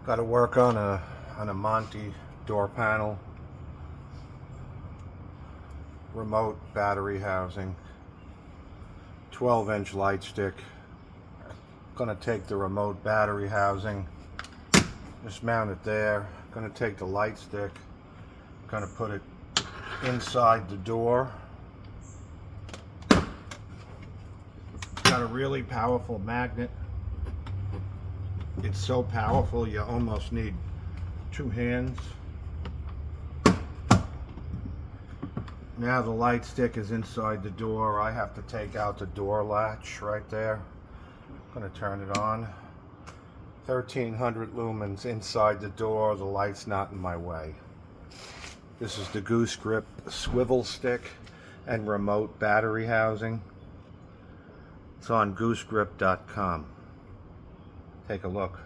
Got to work on an Amanti door panel, remote battery housing, 12-inch light stick. Gonna take the remote battery housing, just mount it there. Gonna take the light stick, gonna put it inside the door. Got a really powerful magnet. It's so powerful you almost need two hands. Now the light stick is inside the door. I have to take out the door latch right there. I'm gonna turn it on. 1300 lumens inside the door. The light's not in my way. This is the Goose-Grip swivel stick and remote battery housing. It's on Goose-Grip.com. Take a look.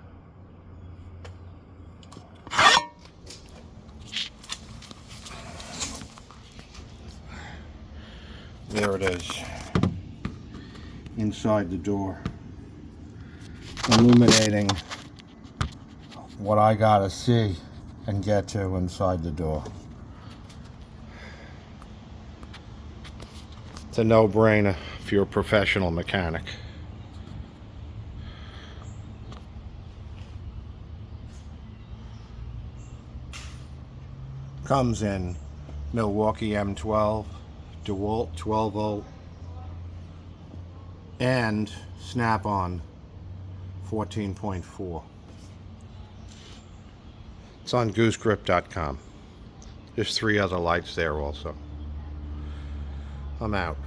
There it is, inside the door, illuminating what I gotta see and get to inside the door. It's a no-brainer if you're a professional mechanic. Comes in Milwaukee M12, DeWalt 12 volt, and snap-on 14.4. It's on Goose-Grip.com. There's 3 other lights there also. I'm out.